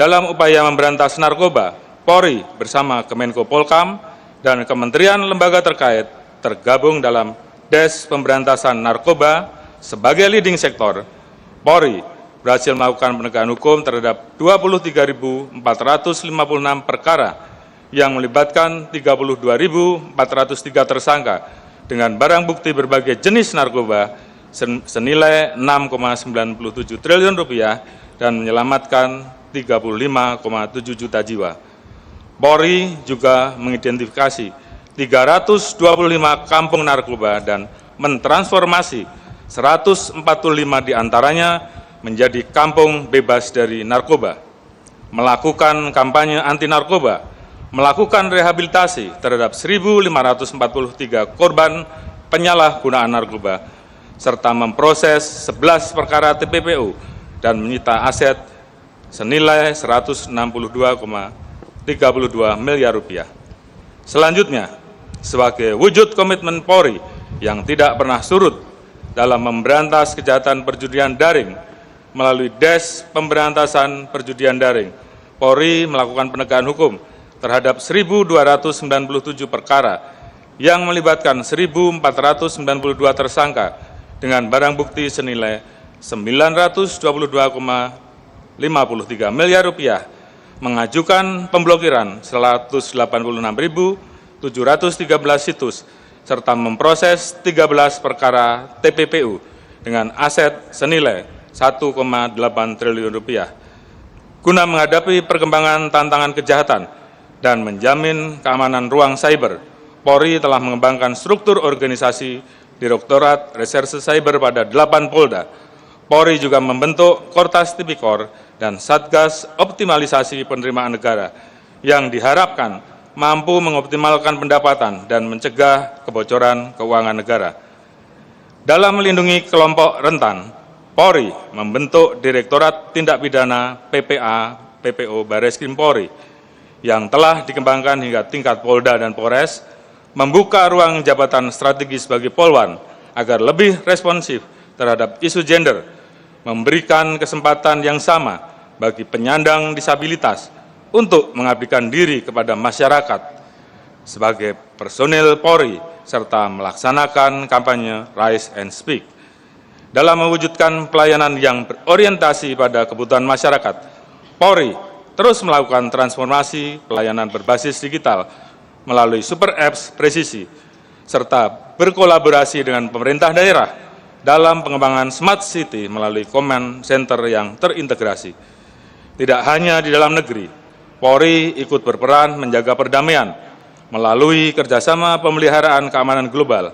Dalam upaya memberantas narkoba, Polri bersama Kemenko Polkam dan Kementerian Lembaga terkait tergabung dalam Des Pemberantasan Narkoba sebagai leading sektor. Polri berhasil melakukan penegakan hukum terhadap 23.456 perkara yang melibatkan 32.403 tersangka dengan barang bukti berbagai jenis narkoba senilai 6,97 triliun rupiah dan menyelamatkan 35,7 juta jiwa. Polri juga mengidentifikasi 325 kampung narkoba dan mentransformasi 145 diantaranya menjadi kampung bebas dari narkoba, melakukan kampanye anti narkoba, melakukan rehabilitasi terhadap 1.543 korban penyalahgunaan narkoba, serta memproses 11 perkara TPPU dan menyita aset senilai 162,32 miliar rupiah. Selanjutnya, sebagai wujud komitmen Polri yang tidak pernah surut dalam memberantas kejahatan perjudian daring melalui Des Pemberantasan Perjudian Daring, Polri melakukan penegakan hukum terhadap 1.297 perkara yang melibatkan 1.492 tersangka dengan barang bukti senilai 922,53 miliar rupiah, mengajukan pemblokiran 186.713 situs, serta memproses 13 perkara TPPU dengan aset senilai 1,8 triliun rupiah. Guna menghadapi perkembangan tantangan kejahatan dan menjamin keamanan ruang cyber, Polri telah mengembangkan struktur organisasi Direktorat Reserse Cyber pada 8 Polda. Polri juga membentuk Kortas Tipikor dan Satgas Optimalisasi Penerimaan Negara yang diharapkan mampu mengoptimalkan pendapatan dan mencegah kebocoran keuangan negara. Dalam melindungi kelompok rentan, Polri membentuk Direktorat Tindak Pidana PPA PPO Bareskrim Polri yang telah dikembangkan hingga tingkat Polda dan Polres, membuka ruang jabatan strategis bagi Polwan agar lebih responsif terhadap isu gender, memberikan kesempatan yang sama bagi penyandang disabilitas untuk mengabdikan diri kepada masyarakat sebagai personil Polri, serta melaksanakan kampanye Rise and Speak. Dalam mewujudkan pelayanan yang berorientasi pada kebutuhan masyarakat, Polri terus melakukan transformasi pelayanan berbasis digital melalui super apps presisi, serta berkolaborasi dengan pemerintah daerah dalam pengembangan smart city melalui command center yang terintegrasi. Tidak hanya di dalam negeri, Polri ikut berperan menjaga perdamaian melalui kerjasama pemeliharaan keamanan global,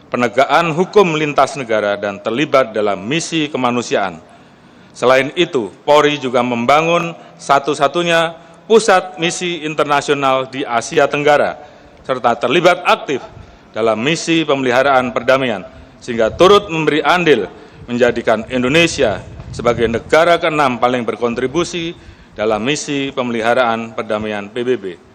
penegakan hukum lintas negara, dan terlibat dalam misi kemanusiaan. Selain itu, Polri juga membangun satu-satunya pusat misi internasional di Asia Tenggara, serta terlibat aktif dalam misi pemeliharaan perdamaian, sehingga turut memberi andil menjadikan Indonesia sebagai negara ke-6 paling berkontribusi dalam misi pemeliharaan perdamaian PBB.